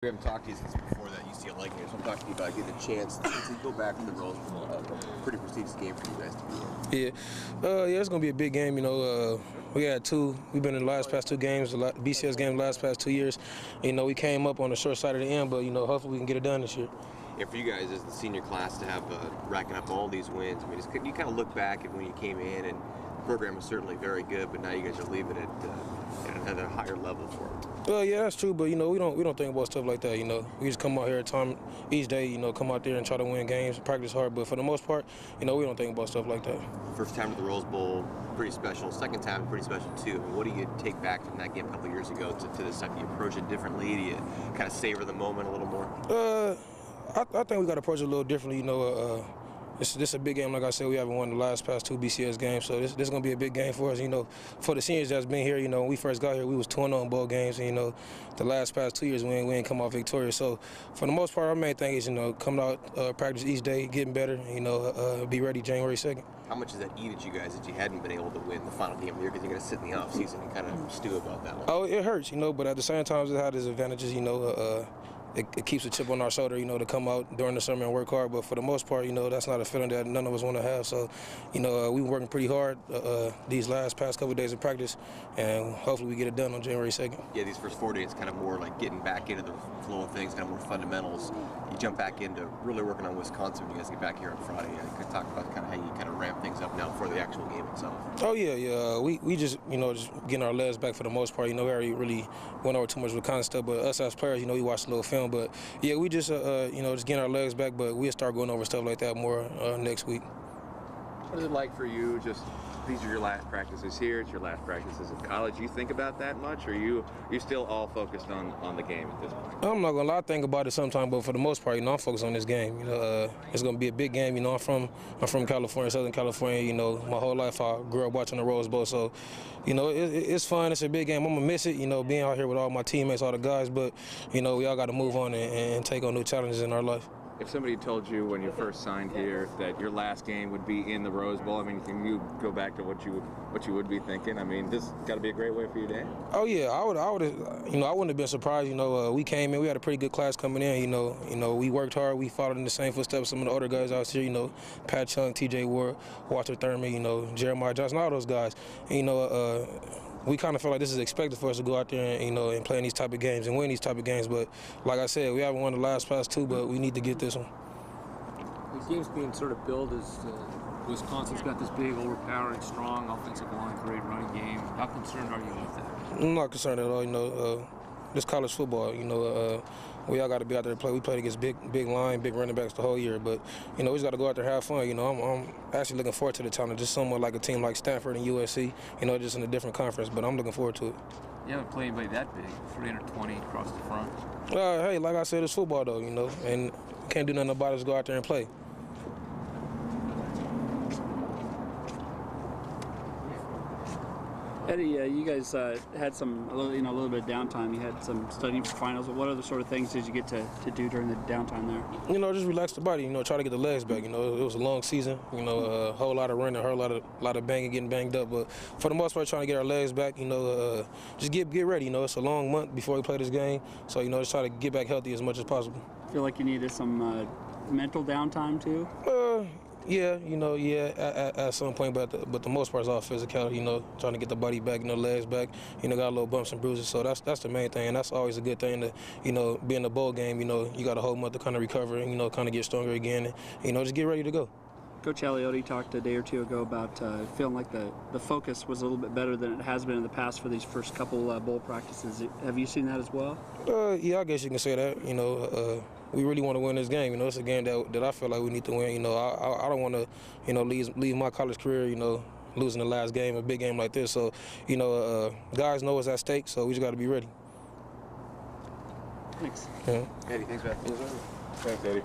We haven't talked to you since before that UCLA game, so I'm talking to you about getting a chance to go back to the Rose Bowl. A pretty prestigious game for you guys to be in. Yeah, it's gonna be a big game. We had two. We've been in the past two games, BCS games, the last 2 years. We came up on the short side of the end, but hopefully we can get it done this year. Yeah, for you guys as the senior class to have racking up all these wins, I mean, you kind of look back at when you came in, and the program was certainly very good, but now you guys are leaving it at a higher level for it. Well, yeah, that's true, but we don't think about stuff like that. We just come out here each day, come out there and try to win games, practice hard. But for the most part, we don't think about stuff like that. First time to the Rose Bowl, pretty special. Second time, pretty special too. I mean, what do you take back from that game a couple of years ago to this time? Do you approach it differently? Do you kind of savor the moment a little more? I think we got to approach it a little differently. This is a big game. Like I said, we haven't won the past two BCS games, so this is going to be a big game for us. For the seniors that's been here, when we first got here, we was 2-0 in bowl games. And, the past 2 years, we ain't come out victorious. So for the most part, our main thing is, coming out, practice each day, getting better, be ready January 2nd. How much does that eat at you guys that you hadn't been able to win the final game of the year because you're going to sit in the offseason and kind of stew about that one? Oh, it hurts, but at the same time, it has its advantages, It keeps a chip on our shoulder, to come out during the summer and work hard. But for the most part, that's not a feeling that none of us want to have. So, we've been working pretty hard these past couple of days of practice, and hopefully we get it done on January 2nd. Yeah, these first 4 days kind of more like getting back into the flow of things, kind of more fundamentals. You jump back into really working on Wisconsin when you guys get back here on Friday. You could talk about kind of how you kind of ramp things up now for the actual game itself. Oh, yeah. We just, just getting our legs back for the most part. We already really went over too much Wisconsin stuff, but us as players, we watched a little film. But yeah, we just just getting our legs back, but we'll start going over stuff like that more next week. What is it like for you? Just these are your last practices here. It's your last practices at college. You think about that much, or you still all focused on the game at this point? I'm not gonna lie, I think about it sometimes, but for the most part, I'm focused on this game. It's gonna be a big game. I'm from California, Southern California. My whole life I grew up watching the Rose Bowl, so it's fun. It's a big game. I'm gonna miss it. Being out here with all my teammates, all the guys, but we all got to move on and take on new challenges in our life. If somebody told you when you first signed here that your last game would be in the Rose Bowl, I mean, can you go back to what you would be thinking? I mean, this got to be a great way for you to end. Oh yeah, I wouldn't have been surprised. We came in, we had a pretty good class coming in. We worked hard, we followed in the same footsteps of some of the older guys out here. Pat Chung, T.J. Ward, Walter Thurman, Jeremiah Johnson, all those guys. We kind of feel like this is expected for us to go out there and play in these type of games and win these type of games. But like I said, we haven't won the past two, but we need to get this one. These games being sort of billed as Wisconsin's got this big, overpowering, strong offensive line, great running game. How concerned are you with that? I'm not concerned at all. This college football, we all got to be out there to play. We played against big line, big running backs the whole year, but we just got to go out there and have fun. I'm actually looking forward to the challenge. Just somewhat like a team like Stanford and USC, just in a different conference. But I'm looking forward to it. You haven't played anybody that big, 320 across the front. Hey, like I said, it's football though, and can't do nothing about it. Just go out there and play. Eddie, you guys had a little bit of downtime. You had some studying for finals. What other sort of things did you get to do during the downtime there? Just relax the body. Try to get the legs back. It was a long season. A whole lot of running, a whole lot of banging, getting banged up. But for the most part, trying to get our legs back. Just get ready. It's a long month before we play this game. So just try to get back healthy as much as possible. Feel like you needed some mental downtime too? Yeah, at some point, but the most part is all physical, trying to get the body back, legs back, got a little bumps and bruises, so that's the main thing, and that's always a good thing to, be in the bowl game, you got a whole month to kind of recover and, kind of get stronger again and, just get ready to go. Coach Aliotti talked a day or two ago about feeling like the focus was a little bit better than it has been in the past for these first couple bowl practices. Have you seen that as well? Yeah, I guess you can say that, we really want to win this game. It's a game that I feel like we need to win. I don't want to, leave my college career, losing the last game, a big game like this. So, guys know what's at stake, so we just got to be ready. Thanks. Yeah. Eddie, thanks, man. Thanks, Eddie.